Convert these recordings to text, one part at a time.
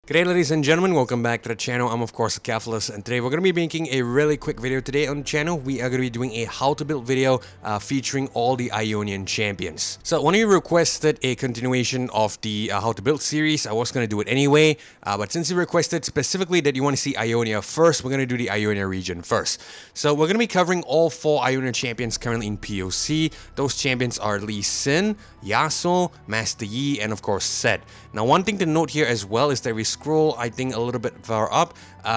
G'day ladies and gentlemen, welcome back to the channel. I'm of course Keflis, and today we're going to be making a really quick video today on the channel. We are going to be doing a how to build video featuring all the Ionian champions. So one of you requested a continuation of the how to build series. I was going to do it anyway, but since you requested specifically that you want to see Ionia first, we're going to do the Ionia region first. So we're going to be covering all 4 Ionia champions currently in POC. Those champions are Lee Sin, Yasuo, Master Yi, and of course Sett. Now one thing to note here as well is that we scroll, I think, a little bit far up.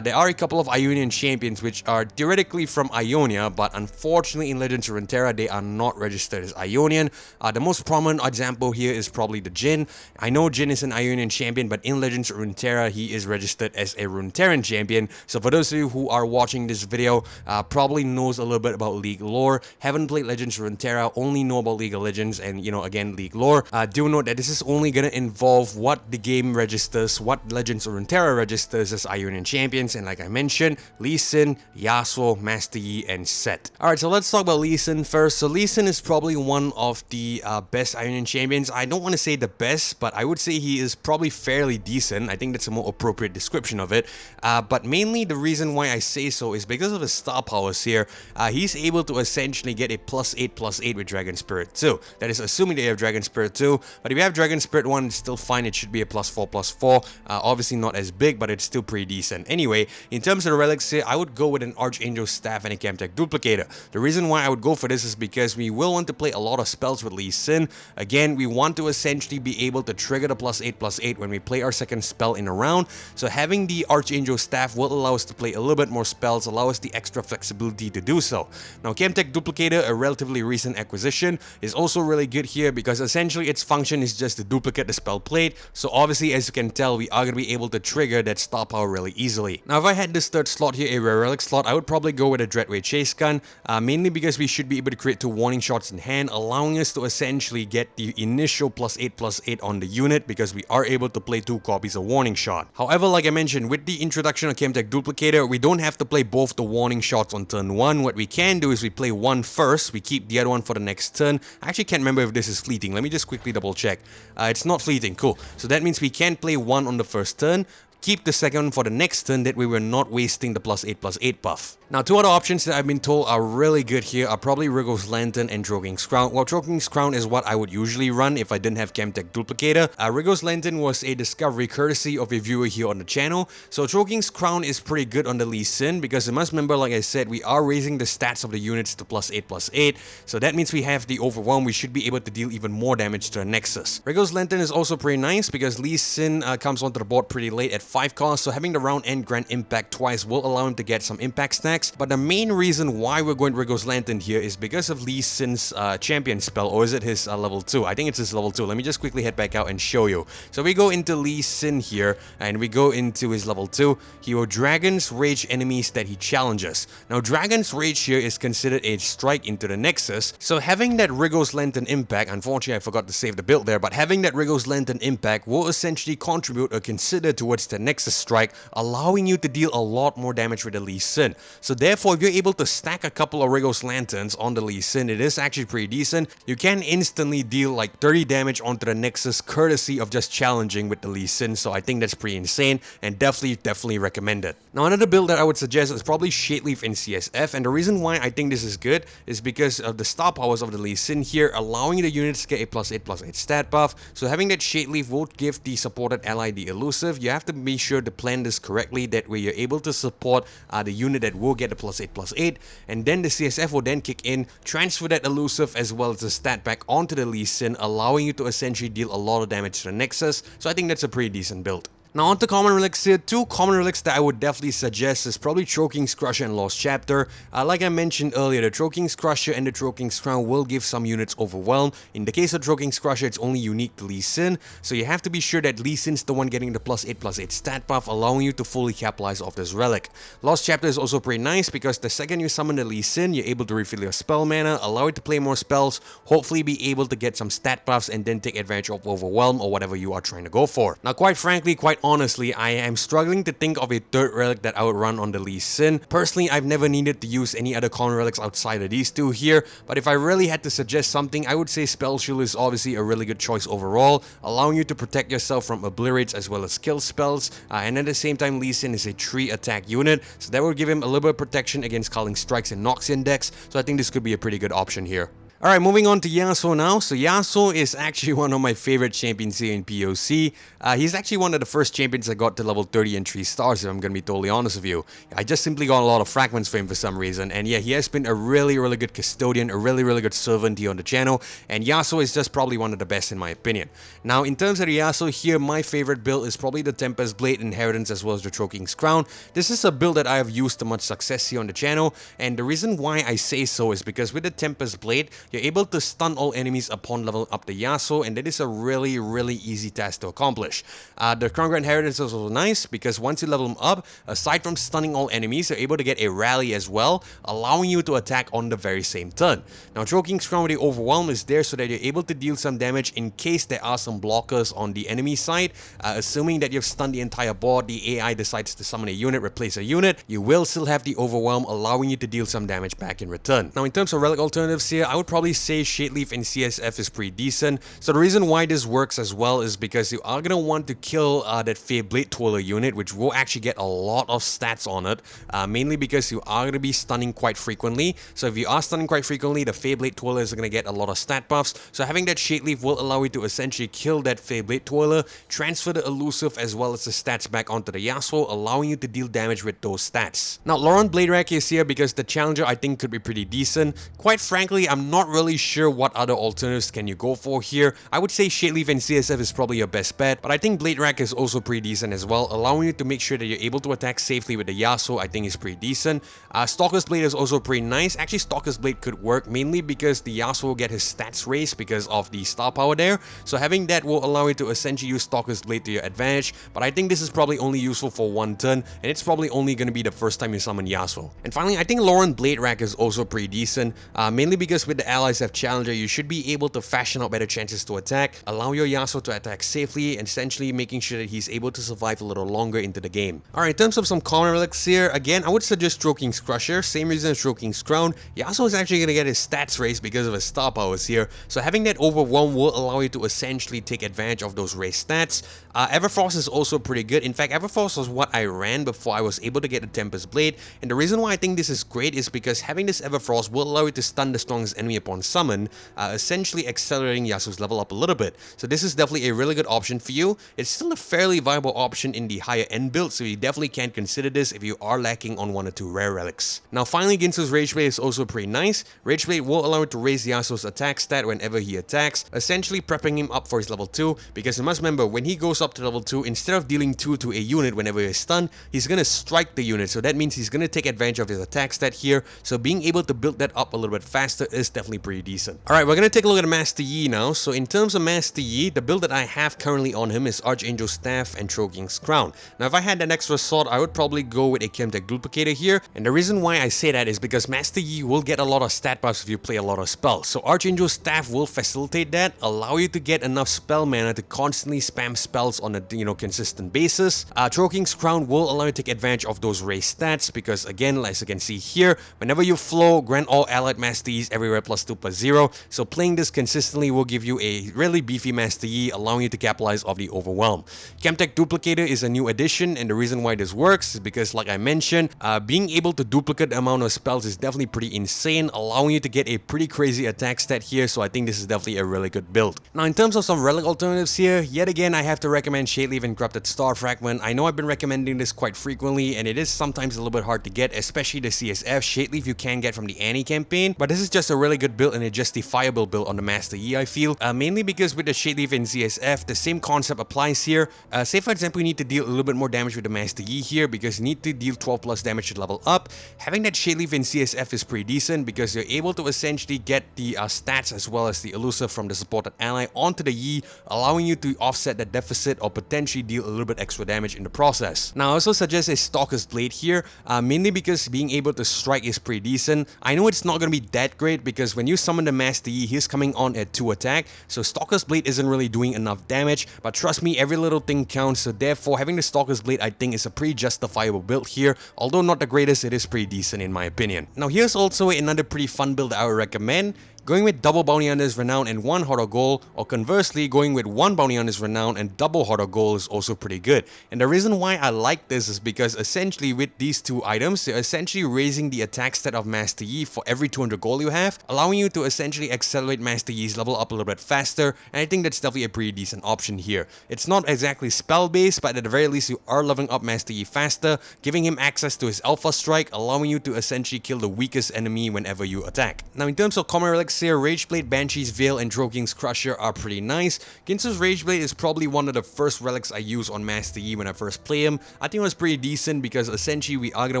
There are a couple of Ionian champions which are theoretically from Ionia, but unfortunately in Legends of Runeterra they are not registered as Ionian. The most prominent example here is probably the Jhin. I know Jhin is an Ionian champion, but in Legends of Runeterra he is registered as a Runeterran champion. So for those of you who are watching this video, probably knows a little bit about League lore, haven't played Legends of Runeterra, only know about League of Legends and, you know, again, League lore. Do note that this is only going to involve what the game registers, what Legends of Runeterra registers as Ionian champions, and like I mentioned, Lee Sin, Yasuo, Master Yi, and Sett. Alright, so let's talk about Lee Sin first. So Lee Sin is probably one of the best Ionian champions. I don't want to say the best, but I would say he is probably fairly decent. I think that's a more appropriate description of it. But mainly the reason why I say so is because of his star powers here. He's able to essentially get a +8/+8 with Dragon Spirit 2. That is assuming they have Dragon Spirit 2, but if you have Dragon Spirit 1, it's still fine. It should be a +4/+4. Obviously not as big, but it's still pretty decent. Anyway, in terms of the relics here, I would go with an Archangel Staff and a Chemtech Duplicator. The reason why I would go for this is because we will want to play a lot of spells with Lee Sin. Again, we want to essentially be able to trigger the +8/+8 when we play our second spell in a round. So having the Archangel Staff will allow us to play a little bit more spells, allow us the extra flexibility to do so. Now, Chemtech Duplicator, a relatively recent acquisition, is also really good here because essentially its function is just to duplicate the spell plate. So obviously, as you can tell, we are going to be able to trigger that star power really easily. Now, if I had this third slot here, a rare relic slot, I would probably go with a Dreadway Chase Gun, mainly because we should be able to create 2 warning shots in hand, allowing us to essentially get the initial +8/+8 on the unit because we are able to play 2 copies of warning shot. However, like I mentioned, with the introduction of Chemtech Duplicator, we don't have to play both the warning shots on turn 1. What we can do is we play one first, we keep the other one for the next turn. I actually can't remember if this is fleeting. Let me just quickly double check. It's not fleeting, cool. So that means we can play one on the first turn, keep the second for the next turn, that way we're not wasting the +8/+8 buff. Now, 2 other options that I've been told are really good here are probably Riggo's Lantern and Droging's Crown. Well, Droging's Crown is what I would usually run if I didn't have Chemtech Duplicator. Riggo's Lantern was a discovery courtesy of a viewer here on the channel. So Droging's Crown is pretty good on the Lee Sin because you must remember, like I said, we are raising the stats of the units to +8/+8. So that means we have the Overwhelm. We should be able to deal even more damage to the Nexus. Riggo's Lantern is also pretty nice because Lee Sin comes onto the board pretty late at 5 cost. So having the round end grant impact twice will allow him to get some impact stacks. But the main reason why we're going Riggo's Lantern here is because of Lee Sin's champion spell, or is it his level 2? I think it's his level 2. Let me just quickly head back out and show you. So we go into Lee Sin here, and we go into his level 2. He will Dragon's Rage enemies that he challenges. Now, Dragon's Rage here is considered a strike into the Nexus. So having that Riggo's Lantern impact, unfortunately I forgot to save the build there, but having that Riggo's Lantern impact will essentially contribute or consider towards the Nexus strike, allowing you to deal a lot more damage with the Lee Sin. So therefore, if you're able to stack a couple of Riggo's Lanterns on the Lee Sin, it is actually pretty decent. You can instantly deal like 30 damage onto the Nexus courtesy of just challenging with the Lee Sin. So I think that's pretty insane and definitely recommend it. Now, another build that I would suggest is probably Shadeleaf in CSF, and the reason why I think this is good is because of the star powers of the Lee Sin here, allowing the units to get a +8/+8 stat buff. So having that Shadeleaf will give the supported ally the elusive. You have to be sure to plan this correctly, that way you're able to support the unit that will get a +8/+8, and then the CSF will then kick in, transfer that elusive as well as the stat back onto the Lee Sin, allowing you to essentially deal a lot of damage to the Nexus. So I think that's a pretty decent build. Now onto common relics here. 2 common relics that I would definitely suggest is probably Choking's Crusher and Lost Chapter. Like I mentioned earlier, the Choking's Crusher and the Choking's Crown will give some units Overwhelm. In the case of Choking's Crusher, it's only unique to Lee Sin, so you have to be sure that Lee Sin's the one getting the +8/+8 stat buff, allowing you to fully capitalize off this relic. Lost Chapter is also pretty nice because the second you summon the Lee Sin, you're able to refill your spell mana, allow it to play more spells, hopefully be able to get some stat buffs, and then take advantage of Overwhelm or whatever you are trying to go for. Now, quite frankly, quite honestly, I am struggling to think of a third relic that I would run on the Lee Sin. Personally, I've never needed to use any other common relics outside of these two here, but if I really had to suggest something, I would say Spell Shield is obviously a really good choice overall, allowing you to protect yourself from obliterates as well as kill spells, and at the same time Lee Sin is a 3 attack unit, so that would give him a little bit of protection against Culling Strikes and Noxian decks, so I think this could be a pretty good option here. Alright, moving on to Yasuo now. So Yasuo is actually one of my favorite champions here in POC. He's actually one of the first champions I got to level 30 and 3 stars, if I'm going to be totally honest with you. I just simply got a lot of fragments for him for some reason, and yeah, he has been a really good custodian, a really good servant here on the channel, and Yasuo is just probably one of the best in my opinion. Now, in terms of the Yasuo here, my favorite build is probably the Tempest Blade Inheritance as well as the Choking's Crown. This is a build that I have used to much success here on the channel, and the reason why I say so is because with the Tempest Blade, you're able to stun all enemies upon leveling up the Yasuo, and that is a really easy task to accomplish. The Crown Grand Inheritance is also nice because once you level them up, aside from stunning all enemies, you're able to get a rally as well, allowing you to attack on the very same turn. Now, Choking's Crown with the Overwhelm is there so that you're able to deal some damage in case there are some blockers on the enemy side. Assuming that you've stunned the entire board, the AI decides to summon a unit, replace a unit, you will still have the Overwhelm, allowing you to deal some damage back in return. Now, in terms of relic alternatives here, I would probably say Shadeleaf in CSF is pretty decent. So the reason why this works as well is because you are going to want to kill that Fey Blade Twirler unit, which will actually get a lot of stats on it, mainly because you are going to be stunning quite frequently. So if you are stunning quite frequently, the Fey Blade Twirler is going to get a lot of stat buffs. So having that Shadeleaf will allow you to essentially kill that Fey Blade Twirler, transfer the elusive as well as the stats back onto the Yasuo, allowing you to deal damage with those stats. Now, Laurent Blade Rack is here because the Challenger I think could be pretty decent. Quite frankly, I'm not really sure what other alternatives can you go for here. I would say Shadeleaf and CSF is probably your best bet, but I think Blade Rack is also pretty decent as well, allowing you to make sure that you're able to attack safely with the Yasuo. I think is pretty decent. Stalker's Blade is also pretty nice. Actually, Stalker's Blade could work mainly because the Yasuo will get his stats raised because of the star power there, so having that will allow you to essentially use Stalker's Blade to your advantage, but I think this is probably only useful for one turn, and it's probably only going to be the first time you summon Yasuo. And finally, I think Laurent Blade Rack is also pretty decent, mainly because with the allies have Challenger, you should be able to fashion out better chances to attack, allow your Yasuo to attack safely, and essentially making sure that he's able to survive a little longer into the game. Alright, in terms of some common relics here, again, I would suggest Choking's Crusher, same reason as Choking's Crown. Yasuo is actually going to get his stats raised because of his star powers here, so having that Overwhelm will allow you to essentially take advantage of those raised stats. Everfrost is also pretty good. In fact, Everfrost was what I ran before I was able to get the Tempest Blade, and the reason why I think this is great is because having this Everfrost will allow you to stun the strongest enemy upon summon, essentially accelerating Yasuo's level up a little bit. So this is definitely a really good option for you. It's still a fairly viable option in the higher end build, so you definitely can consider this if you are lacking on 1 or 2 rare relics. Now finally, Ginsu's Rage Blade is also pretty nice. Rage Blade will allow you to raise Yasuo's attack stat whenever he attacks, essentially prepping him up for his level 2, because you must remember, when he goes up to level 2, instead of dealing 2 to a unit whenever he's stunned, he's going to strike the unit, so that means he's going to take advantage of his attack stat here, so being able to build that up a little bit faster is definitely pretty decent. Alright, we're going to take a look at Master Yi now. So in terms of Master Yi, the build that I have currently on him is Archangel Staff and Choking's Crown. Now if I had an extra sword, I would probably go with a Chemtech Duplicator here, and the reason why I say that is because Master Yi will get a lot of stat buffs if you play a lot of spells. So Archangel Staff will facilitate that, allow you to get enough spell mana to constantly spam spells on a consistent basis. Choking's Crown will allow you to take advantage of those raised stats because, again, as you can see here, whenever you flow, grant all allied Master Yis everywhere +2/+0. So playing this consistently will give you a really beefy Master Yi, allowing you to capitalize off the Overwhelm. Chemtech Duplicator is a new addition, and the reason why this works is because, like I mentioned, being able to duplicate the amount of spells is definitely pretty insane, allowing you to get a pretty crazy attack stat here, so I think this is definitely a really good build. Now in terms of some relic alternatives here, yet again I have to recommend Shadeleaf and Corrupted Star Fragment. I know I've been recommending this quite frequently, and it is sometimes a little bit hard to get, especially the CSF. Shadeleaf you can get from the Annie campaign, but this is just a really good build and a justifiable build on the Master Yi, I feel, mainly because with the Shadeleaf and CSF, the same concept applies here. Say for example you need to deal a little bit more damage with the Master Yi here because you need to deal 12+ damage to level up. Having that Shadeleaf and CSF is pretty decent because you're able to essentially get the stats as well as the elusive from the supported ally onto the Yi, allowing you to offset that deficit or potentially deal a little bit extra damage in the process. Now I also suggest a Stalker's Blade here, mainly because being able to strike is pretty decent. I know it's not going to be that great because when when you summon the Master Yi, he's coming on at 2 attack, so Stalker's Blade isn't really doing enough damage, but trust me, every little thing counts, so therefore having the Stalker's Blade I think is a pretty justifiable build here. Although not the greatest, it is pretty decent in my opinion. Now here's also another pretty fun build that I would recommend. Going with double Bounty Hunter's Renown and 1 Heart of Gold, or conversely, going with 1 Bounty Hunter's Renown and double Heart of Gold is also pretty good. And the reason why I like this is because essentially with these two items, you're essentially raising the attack stat of Master Yi for every 200 gold you have, allowing you to essentially accelerate Master Yi's level up a little bit faster, and I think that's definitely a pretty decent option here. It's not exactly spell based, but at the very least you are leveling up Master Yi faster, giving him access to his Alpha Strike, allowing you to essentially kill the weakest enemy whenever you attack. Now in terms of common relics here, Rageblade, Banshee's Veil, and Droking's Crusher are pretty nice. Ginsu's Rageblade is probably one of the first relics I use on Master Yi when I first play him. I think it was pretty decent because essentially we are going to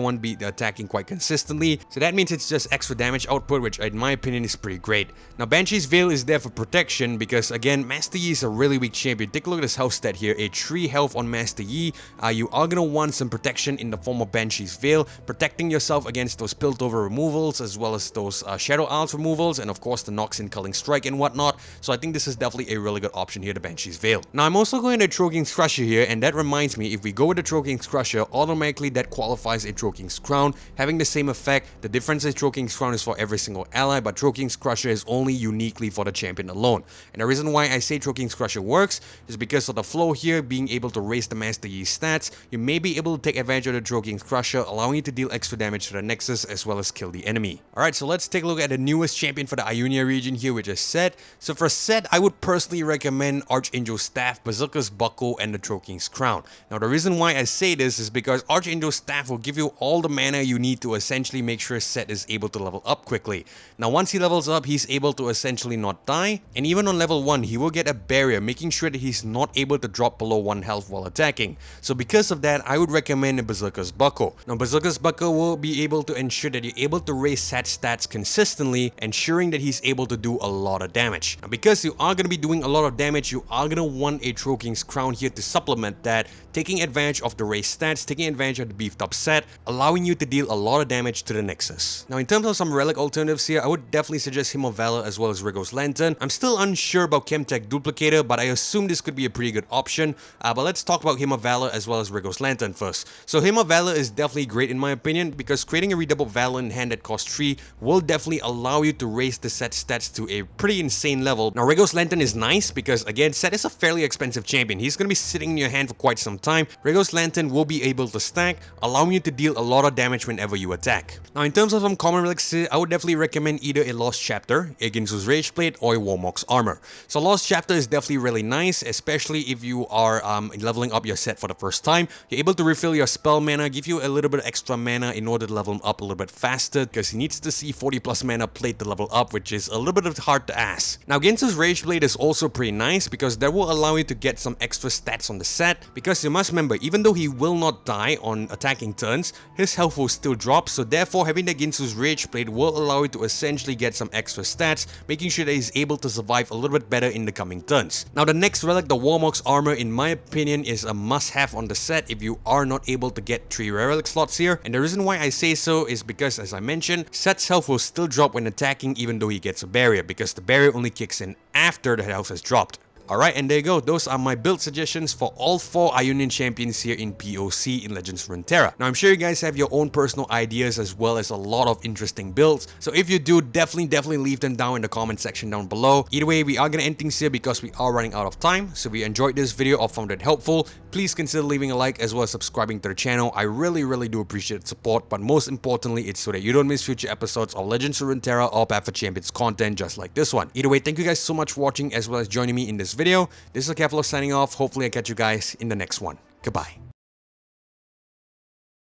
want to be attacking quite consistently, so that means it's just extra damage output, which in my opinion is pretty great. Now Banshee's Veil is there for protection because again, Master Yi is a really weak champion. Take a look at his health stat here, a 3 health on Master Yi. You are going to want some protection in the form of Banshee's Veil, protecting yourself against those Pilt Over removals as well as those Shadow Isles removals, and of course the Nox in Culling Strike and whatnot. So I think this is definitely a really good option here, the Banshee's Veil. Now I'm also going to Droking's Crusher here, and that reminds me, if we go with the Droking's Crusher, automatically that qualifies a Droking's Crown, having the same effect. The difference is Droking's Crown is for every single ally, but Droking's Crusher is only uniquely for the champion alone. And the reason why I say Droking's Crusher works is because of the flow here, being able to raise the Master Yi stats. You may be able to take advantage of the Droking's Crusher, allowing you to deal extra damage to the Nexus as well as kill the enemy. Alright, so let's take a look at the newest champion for the Ionia region here, which is Sett. So for Sett, I would personally recommend Archangel's Staff, Berserker's Buckle, and the Droking's Crown. Now the reason why I say this is because Archangel's Staff will give you all the mana you need to essentially make sure Sett is able to level up quickly. Now once he levels up, he's able to essentially not die, and even on level 1, he will get a barrier, making sure that he's not able to drop below 1 health while attacking. So because of that, I would recommend a Berserker's Buckle. Now Berserker's Buckle will be able to ensure that you're able to raise Sett's stats consistently, ensuring that he's able to do a lot of damage. Now because you are going to be doing a lot of damage, you are going to want a Droking's Crown here to supplement that, taking advantage of the raised stats, taking advantage of the beefed up Sett, allowing you to deal a lot of damage to the Nexus. Now in terms of some relic alternatives here, I would definitely suggest Hymn of Valor as well as Riggo's Lantern. I'm still unsure about Chemtech Duplicator, but I assume this could be a pretty good option. But let's talk about Hymn of Valor as well as Riggo's Lantern first. So Hymn of Valor is definitely great in my opinion, because creating a redoubled Valor in hand that costs 3 will definitely allow you to raise the Sett stats to a pretty insane level. Now Riggo's Lantern is nice because again, Sett is a fairly expensive champion. He's going to be sitting in your hand for quite some time. Riggo's Lantern will be able to stack, allowing you to deal a lot of damage whenever you attack. Now in terms of some common relics, I would definitely recommend either a Lost Chapter, a Ginsu's Rageblade, or a Warmock's Armor. So Lost Chapter is definitely really nice, especially if you are leveling up your Sett for the first time. You're able to refill your spell mana, give you a little bit of extra mana in order to level him up a little bit faster, because he needs to see 40 plus mana plate to level up, which is a little bit hard to ask. Now Ginsu's Rageblade is also pretty nice because that will allow you to get some extra stats on the Sett, because you must remember, even though he will not die on attacking turns, his health will still drop, so therefore having the Ginsu's Rageblade will allow you to essentially get some extra stats, making sure that he's able to survive a little bit better in the coming turns. Now the next relic, the Warmock's Armor, in my opinion is a must-have on the Sett if you are not able to get 3 rare relic slots here, and the reason why I say so is because, as I mentioned, Sett's health will still drop when attacking even though he gets a barrier, because the barrier only kicks in after the health has dropped. Alright, and there you go. Those are my build suggestions for all 4 Ionian champions here in POC in Legends Runeterra. Now, I'm sure you guys have your own personal ideas as well as a lot of interesting builds. So if you do, definitely leave them down in the comment section down below. Either way, we are going to end things here because we are running out of time. So if you enjoyed this video or found it helpful, please consider leaving a like as well as subscribing to the channel. I really do appreciate the support, but most importantly, it's so that you don't miss future episodes of Legends Runeterra or Path of Champions content just like this one. Either way, thank you guys so much for watching as well as joining me in this video. This is Keflo signing off. Hopefully I catch you guys in the next one. Goodbye.